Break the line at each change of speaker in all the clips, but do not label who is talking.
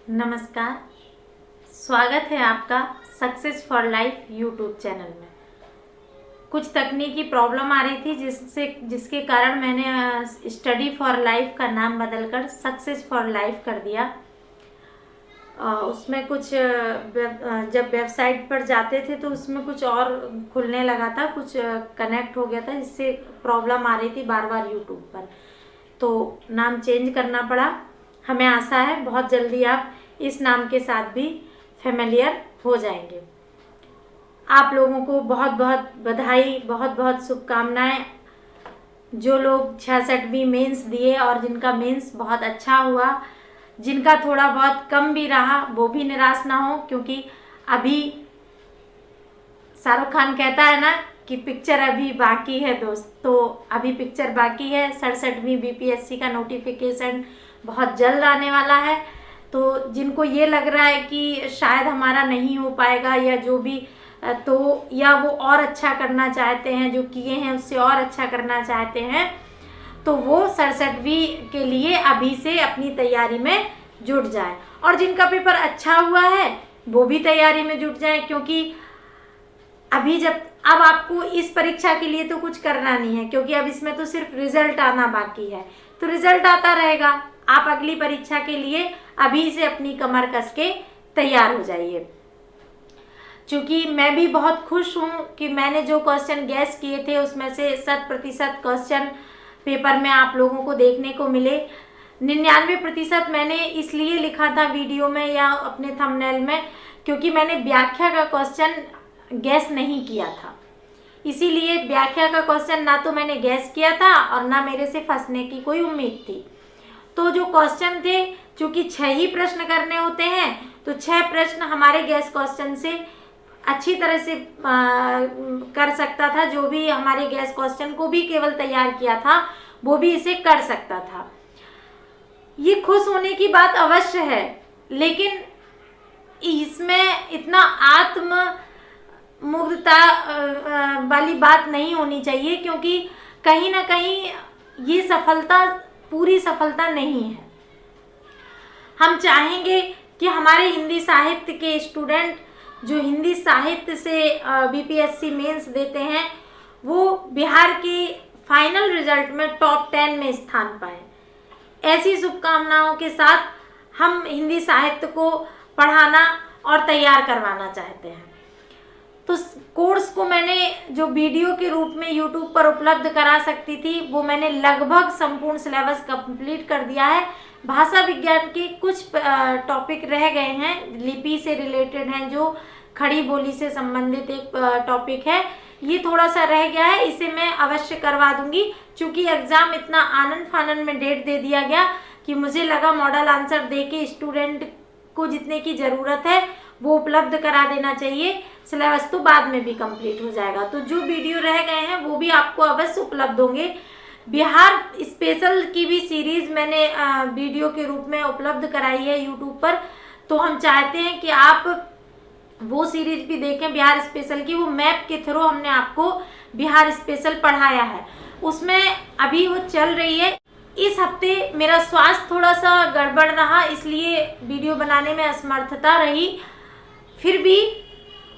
नमस्कार। स्वागत है आपका success for life YouTube channel में। कुछ तकनीकी प्रॉब्लम आ रही थी जिसके कारण मैंने स्टडी फॉर लाइफ का नाम बदलकर सक्सेस फॉर लाइफ कर दिया। उसमें कुछ जब वेबसाइट पर जाते थे तो उसमें कुछ और खुलने लगा था, कुछ कनेक्ट हो गया था, जिससे प्रॉब्लम आ रही थी बार बार यूट्यूब पर, तो नाम चेंज करना पड़ा। हमें आशा है बहुत जल्दी आप इस नाम के साथ भी फेमिलियर हो जाएंगे। आप लोगों को बहुत बहुत बधाई, बहुत बहुत शुभकामनाएं। जो लोग 66वीं मेंस दिए और जिनका मेंस बहुत अच्छा हुआ, जिनका थोड़ा बहुत कम भी रहा, वो भी निराश ना हो, क्योंकि अभी शाहरुख खान कहता है ना कि पिक्चर अभी बाकी है दोस्त, तो अभी पिक्चर बाकी है। 67वीं बीपीएससी का नोटिफिकेशन बहुत जल्द आने वाला है। तो जिनको ये लग रहा है कि शायद हमारा नहीं हो पाएगा या जो भी, तो या वो और अच्छा करना चाहते हैं, जो किए हैं उससे और अच्छा करना चाहते हैं, तो वो 67वीं के लिए अभी से अपनी तैयारी में जुट जाए। और जिनका पेपर अच्छा हुआ है वो भी तैयारी में जुट जाए, क्योंकि अब आपको इस परीक्षा के लिए तो कुछ करना नहीं है, क्योंकि अब इसमें तो सिर्फ रिजल्ट आना बाकी है। तो रिजल्ट आता रहेगा, आप अगली परीक्षा के लिए अभी से अपनी कमर कस के तैयार हो जाइए। क्योंकि मैं भी बहुत खुश हूँ कि मैंने जो क्वेश्चन गैस किए थे उसमें से 100% क्वेश्चन पेपर में आप लोगों को देखने को मिले। 99% मैंने इसलिए लिखा था वीडियो में या अपने थंबनेल में, क्योंकि मैंने व्याख्या का क्वेश्चन गैस नहीं किया था। इसीलिए व्याख्या का क्वेश्चन ना तो मैंने गैस किया था और ना मेरे से फंसने की कोई उम्मीद थी। तो जो क्वेश्चन थे, चूंकि 6 ही प्रश्न करने होते हैं, तो 6 प्रश्न हमारे गैस क्वेश्चन से अच्छी तरह से कर सकता था। जो भी हमारे गैस क्वेश्चन को भी केवल तैयार किया था वो भी इसे कर सकता था। ये खुश होने की बात अवश्य है, लेकिन इसमें इतना आत्म मुग्धता वाली बात नहीं होनी चाहिए, क्योंकि कहीं ना कहीं ये सफलता पूरी सफलता नहीं है। हम चाहेंगे कि हमारे हिंदी साहित्य के स्टूडेंट जो हिंदी साहित्य से बीपीएससी मेंस देते हैं, वो बिहार के फाइनल रिजल्ट में टॉप 10 में स्थान पाए। ऐसी शुभकामनाओं के साथ हम हिंदी साहित्य को पढ़ाना और तैयार करवाना चाहते हैं। तो कोर्स को मैंने जो वीडियो के रूप में यूट्यूब पर उपलब्ध करा सकती थी, वो मैंने लगभग संपूर्ण सिलेबस कंप्लीट कर दिया है। भाषा विज्ञान के कुछ टॉपिक रह गए हैं, लिपि से रिलेटेड हैं, जो खड़ी बोली से संबंधित एक टॉपिक है, ये थोड़ा सा रह गया है। इसे मैं अवश्य करवा दूंगी। चूँकि एग्ज़ाम इतना आनन फानन में डेट दे दिया गया कि मुझे लगा मॉडल आंसर दे के स्टूडेंट को जितने की ज़रूरत है वो उपलब्ध करा देना चाहिए। सिलेबस तो बाद में भी कंप्लीट हो जाएगा। तो जो वीडियो रह गए हैं वो भी आपको अवश्य उपलब्ध होंगे। बिहार स्पेशल की भी सीरीज़ मैंने वीडियो के रूप में उपलब्ध कराई है यूट्यूब पर, तो हम चाहते हैं कि आप वो सीरीज भी देखें बिहार स्पेशल की। वो मैप के थ्रू हमने आपको बिहार स्पेशल पढ़ाया है, उसमें अभी वो चल रही है। इस हफ्ते मेरा स्वास्थ्य थोड़ा सा गड़बड़ रहा, इसलिए वीडियो बनाने में असमर्थता रही। फिर भी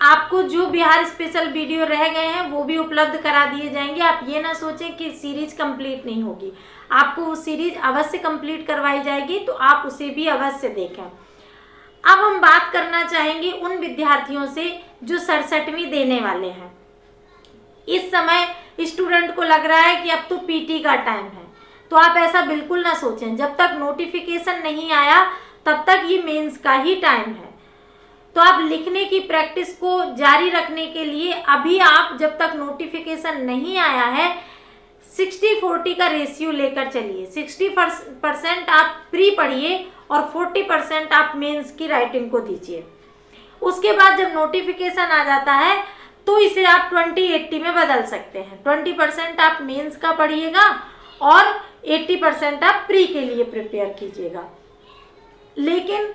आपको जो बिहार स्पेशल वीडियो रह गए हैं वो भी उपलब्ध करा दिए जाएंगे। आप ये ना सोचें कि सीरीज कंप्लीट नहीं होगी, आपको वो सीरीज अवश्य कंप्लीट करवाई जाएगी, तो आप उसे भी अवश्य देखें। अब हम बात करना चाहेंगे उन विद्यार्थियों से जो 67वीं देने वाले हैं। इस समय स्टूडेंट को लग रहा है कि अब तो पीटी का टाइम है, तो आप ऐसा बिल्कुल ना सोचें। जब तक नोटिफिकेशन नहीं आया तब तक ये मेंस का ही टाइम है। तो आप लिखने की प्रैक्टिस को जारी रखने के लिए अभी आप, जब तक नोटिफिकेशन नहीं आया है, 60-40 का रेशियो लेकर चलिए। 60% आप प्री पढ़िए और 40% आप मेंस की राइटिंग को दीजिए। उसके बाद जब नोटिफिकेशन आ जाता है तो इसे आप 20-80 में बदल सकते हैं। 20% आप मेंस का पढ़िएगा और 80% आप प्री के लिए प्रिपेयर कीजिएगा। लेकिन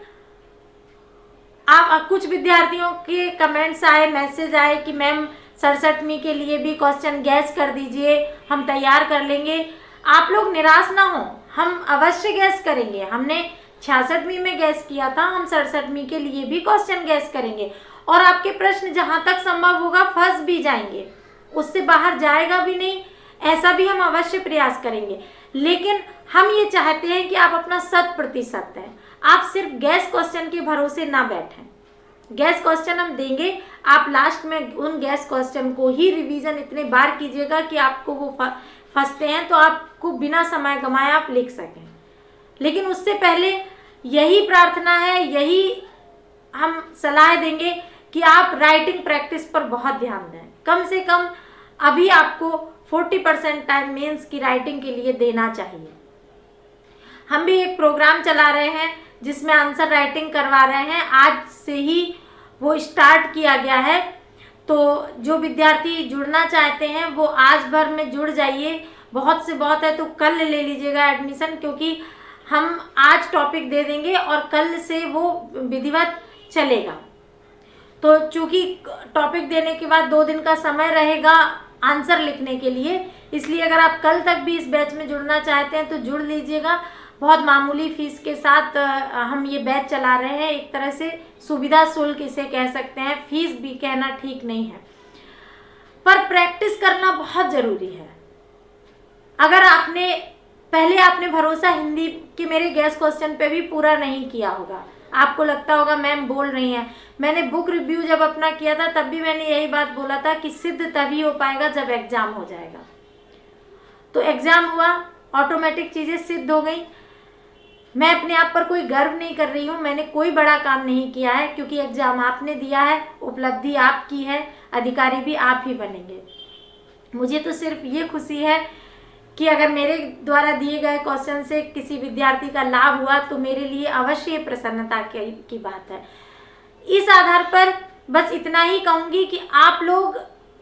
आप कुछ विद्यार्थियों के कमेंट्स आए, मैसेज आए कि मैम 67वीं के लिए भी क्वेश्चन गैस कर दीजिए, हम तैयार कर लेंगे। आप लोग निराश ना हो, हम अवश्य गैस करेंगे। हमने 66वीं में गैस किया था, हम 67वीं के लिए भी क्वेश्चन गैस करेंगे और आपके प्रश्न जहां तक संभव होगा फंस भी जाएंगे, उससे बाहर जाएगा भी नहीं, ऐसा भी हम अवश्य प्रयास करेंगे। लेकिन हम ये चाहते हैं कि आप अपना 100% दें, आप सिर्फ गैस क्वेश्चन के भरोसे ना बैठें। गैस क्वेश्चन हम देंगे, आप लास्ट में उन गैस क्वेश्चन को ही रिवीजन इतने बार कीजिएगा कि आपको वो फंसते हैं तो आपको बिना समय गंवाए आप लिख सकें। लेकिन उससे पहले यही प्रार्थना है, यही हम सलाह देंगे कि आप राइटिंग प्रैक्टिस पर बहुत ध्यान दें। कम से कम अभी आपको 40% टाइम मेंस की राइटिंग के लिए देना चाहिए। हम भी एक प्रोग्राम चला रहे हैं जिसमें आंसर राइटिंग करवा रहे हैं, आज से ही वो स्टार्ट किया गया है। तो जो विद्यार्थी जुड़ना चाहते हैं वो आज भर में जुड़ जाइए, बहुत से बहुत है तो कल ले लीजिएगा एडमिशन, क्योंकि हम आज टॉपिक दे देंगे और कल से वो विधिवत चलेगा। तो चूँकि टॉपिक देने के बाद 2 दिन का समय रहेगा आंसर लिखने के लिए, इसलिए अगर आप कल तक भी इस बैच में जुड़ना चाहते हैं तो जुड़ लीजिएगा। बहुत मामूली फीस के साथ हम ये बैच चला रहे हैं, एक तरह से सुविधा शुल्क इसे कह सकते हैं, फीस भी कहना ठीक नहीं है, पर प्रैक्टिस करना बहुत ज़रूरी है। अगर आपने भरोसा हिंदी के मेरे गैस क्वेश्चन पे भी पूरा नहीं किया होगा, आपको लगता होगा मैम बोल रही हैं, मैंने बुक रिव्यू जब अपना किया था तब भी मैंने यही बात बोला था कि सिद्ध तभी हो पाएगा जब एग्जाम हो जाएगा। तो एग्जाम हुआ, ऑटोमेटिक चीज़ें सिद्ध हो गई। मैं अपने आप पर कोई गर्व नहीं कर रही हूँ, मैंने कोई बड़ा काम नहीं किया है, क्योंकि एग्जाम आपने दिया है, उपलब्धि आपकी है, अधिकारी भी आप ही बनेंगे। मुझे तो सिर्फ ये खुशी है कि अगर मेरे द्वारा दिए गए क्वेश्चन से किसी विद्यार्थी का लाभ हुआ तो मेरे लिए अवश्य प्रसन्नता की बात है। इस आधार पर बस इतना ही कहूँगी कि आप लोग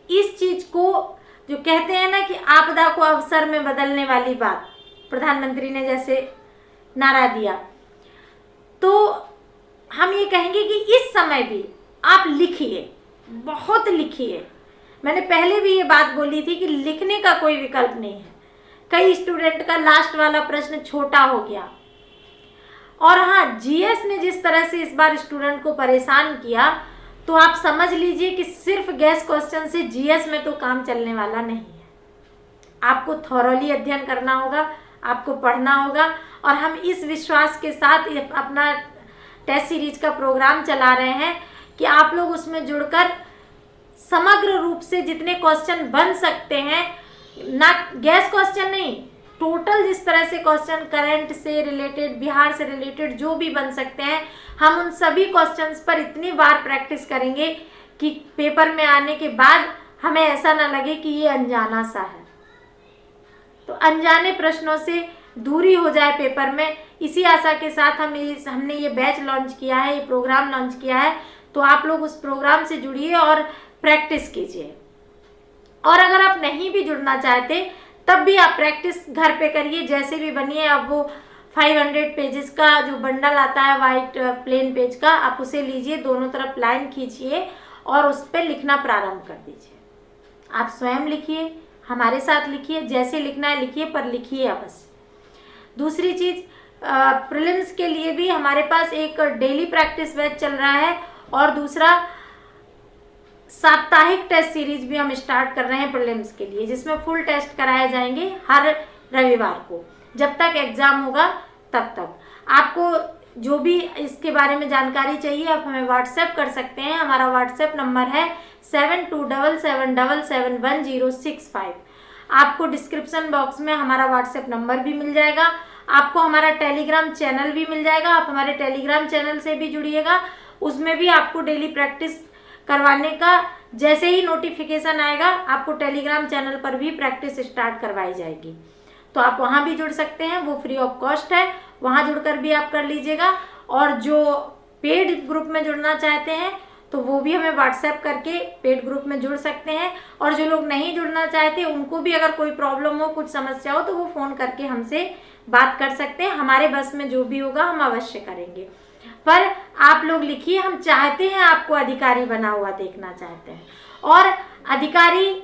इस चीज़ को, जो कहते हैं ना कि आपदा को अवसर में बदलने वाली बात, प्रधानमंत्री ने जैसे नारा दिया, तो हम ये कहेंगे कि इस समय भी आप लिखिए, बहुत लिखिए। मैंने पहले भी ये बात बोली थी कि लिखने का कोई विकल्प नहीं है। कई स्टूडेंट का लास्ट वाला प्रश्न छोटा हो गया, और हाँ, जीएस ने जिस तरह से इस बार स्टूडेंट को परेशान किया, तो आप समझ लीजिए कि सिर्फ गैस क्वेश्चन से जीएस में तो काम चलने वाला नहीं है। आपको थॉरोली अध्ययन करना होगा, आपको पढ़ना होगा, और हम इस विश्वास के साथ अपना टेस्ट सीरीज का प्रोग्राम चला रहे हैं कि आप लोग उसमें जुड़कर समग्र रूप से जितने क्वेश्चन बन सकते हैं, ना गैस क्वेश्चन नहीं, टोटल जिस तरह से क्वेश्चन करंट से रिलेटेड, बिहार से रिलेटेड जो भी बन सकते हैं, हम उन सभी क्वेश्चंस पर इतनी बार प्रैक्टिस करेंगे कि पेपर में आने के बाद हमें ऐसा ना लगे कि ये अनजाना सा है। तो अनजाने प्रश्नों से दूरी हो जाए पेपर में, इसी आशा के साथ हमने ये बैच लॉन्च किया है, ये प्रोग्राम लॉन्च किया है। तो आप लोग उस प्रोग्राम से जुड़िए और प्रैक्टिस कीजिए। और अगर आप नहीं भी जुड़ना चाहते तब भी आप प्रैक्टिस घर पे करिए, जैसे भी बनिए। अब वो 500 पेजेस का जो बंडल आता है वाइट प्लेन पेज का, आप उसे लीजिए, दोनों तरफ लाइन खींचिए और उस पर लिखना प्रारंभ कर दीजिए। आप स्वयं लिखिए, हमारे साथ लिखिए, जैसे लिखना है लिखिए, पर लिखिए अवश्य। दूसरी चीज़, प्रीलिम्स के लिए भी हमारे पास एक डेली प्रैक्टिस बैच चल रहा है, और दूसरा साप्ताहिक टेस्ट सीरीज भी हम स्टार्ट कर रहे हैं प्रीलिम्स के लिए, जिसमें फुल टेस्ट कराए जाएंगे हर रविवार को, जब तक एग्ज़ाम होगा तब तक। आपको जो भी इसके बारे में जानकारी चाहिए आप हमें व्हाट्सएप कर सकते हैं। हमारा व्हाट्सएप नंबर है 7277771065। आपको डिस्क्रिप्शन बॉक्स में हमारा व्हाट्सएप नंबर भी मिल जाएगा, आपको हमारा टेलीग्राम चैनल भी मिल जाएगा। आप हमारे टेलीग्राम चैनल से भी जुड़िएगा, उसमें भी आपको डेली प्रैक्टिस करवाने का जैसे ही नोटिफिकेशन आएगा आपको टेलीग्राम चैनल पर भी प्रैक्टिस स्टार्ट करवाई जाएगी। तो आप वहाँ भी जुड़ सकते हैं, वो फ्री ऑफ कॉस्ट है, वहाँ जुड़कर भी आप कर लीजिएगा। और जो पेड ग्रुप में जुड़ना चाहते हैं तो वो भी हमें व्हाट्सएप करके पेड ग्रुप में जुड़ सकते हैं। और जो लोग नहीं जुड़ना चाहते उनको भी अगर कोई प्रॉब्लम हो, कुछ समस्या हो, तो वो फ़ोन करके हमसे बात कर सकते हैं। हमारे बस में जो भी होगा हम अवश्य करेंगे। पर आप लोग लिखिए, हम चाहते हैं आपको अधिकारी बना हुआ देखना चाहते हैं, और अधिकारी,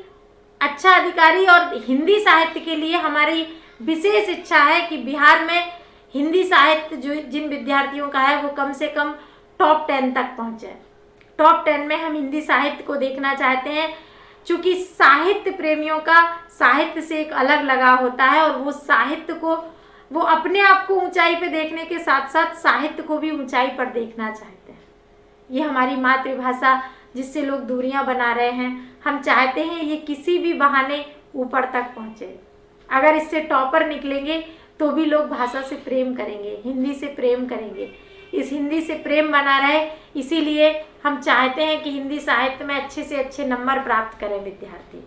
अच्छा अधिकारी। और हिंदी साहित्य के लिए हमारी विशेष इच्छा है कि बिहार में हिंदी साहित्य जो जिन विद्यार्थियों का है वो कम से कम टॉप 10 तक पहुँचे। टॉप 10 में हम हिंदी साहित्य को देखना चाहते हैं, क्योंकि साहित्य प्रेमियों का साहित्य से एक अलग लगाव होता है और वो साहित्य को, वो अपने आप को ऊंचाई पे देखने के साथ साथ साहित्य को भी ऊंचाई पर देखना चाहते हैं। ये हमारी मातृभाषा जिससे लोग दूरियां बना रहे हैं, हम चाहते हैं ये किसी भी बहाने ऊपर तक पहुँचे। अगर इससे टॉपर निकलेंगे तो भी लोग भाषा से प्रेम करेंगे, हिंदी से प्रेम करेंगे, इस हिंदी से प्रेम बना रहे। इसीलिए हम चाहते हैं कि हिंदी साहित्य में अच्छे से अच्छे नंबर प्राप्त करें विद्यार्थी।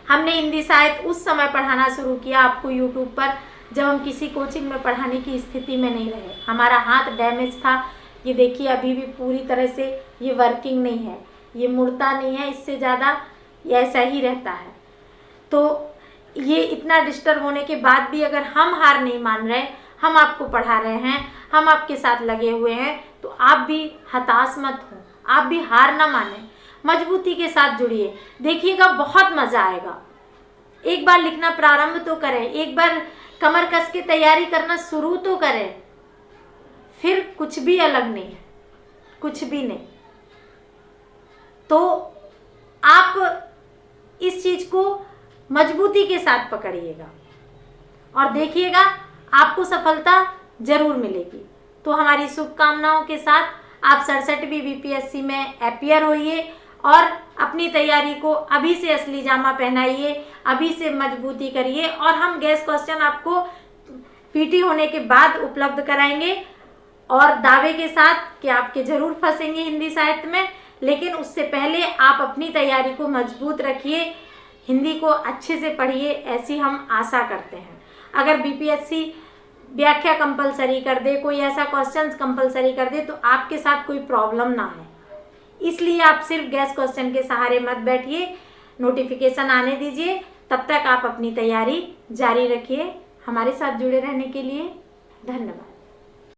हमने हिंदी साहित्य उस समय पढ़ाना शुरू किया आपको यूट्यूब पर जब हम किसी कोचिंग में पढ़ाने की स्थिति में नहीं रहे। हमारा हाथ डैमेज था, ये देखिए अभी भी पूरी तरह से ये वर्किंग नहीं है, ये मुड़ता नहीं है, इससे ज़्यादा ये ऐसा ही रहता है। तो ये इतना डिस्टर्ब होने के बाद भी अगर हम हार नहीं मान रहे, हम आपको पढ़ा रहे हैं, हम आपके साथ लगे हुए हैं, तो आप भी हताश मत हो, आप भी हार ना माने, मजबूती के साथ जुड़िए। देखिएगा बहुत मज़ा आएगा। एक बार लिखना प्रारंभ तो करें, एक बार कमर कस के तैयारी करना शुरू तो करें, फिर कुछ भी अलग नहीं है, कुछ भी नहीं। तो आप इस चीज़ को मजबूती के साथ पकड़िएगा और देखिएगा आपको सफलता जरूर मिलेगी। तो हमारी शुभकामनाओं के साथ आप 67वीं बीपीएससी में अपीयर होइए और अपनी तैयारी को अभी से असली जामा पहनाइए, अभी से मजबूती करिए। और हम गैस क्वेश्चन आपको पीटी होने के बाद उपलब्ध कराएंगे और दावे के साथ कि आपके जरूर फंसेंगे हिंदी साहित्य में, लेकिन उससे पहले आप अपनी तैयारी को मजबूत रखिए, हिंदी को अच्छे से पढ़िए, ऐसी हम आशा करते हैं। अगर बीपीएससी व्याख्या कंपलसरी कर दे, कोई ऐसा क्वेश्चंस कंपलसरी कर दे तो आपके साथ कोई प्रॉब्लम ना है, इसलिए आप सिर्फ गैस क्वेश्चन के सहारे मत बैठिए, नोटिफिकेशन आने दीजिए। तब तक आप अपनी तैयारी जारी रखिए। हमारे साथ जुड़े रहने के लिए धन्यवाद।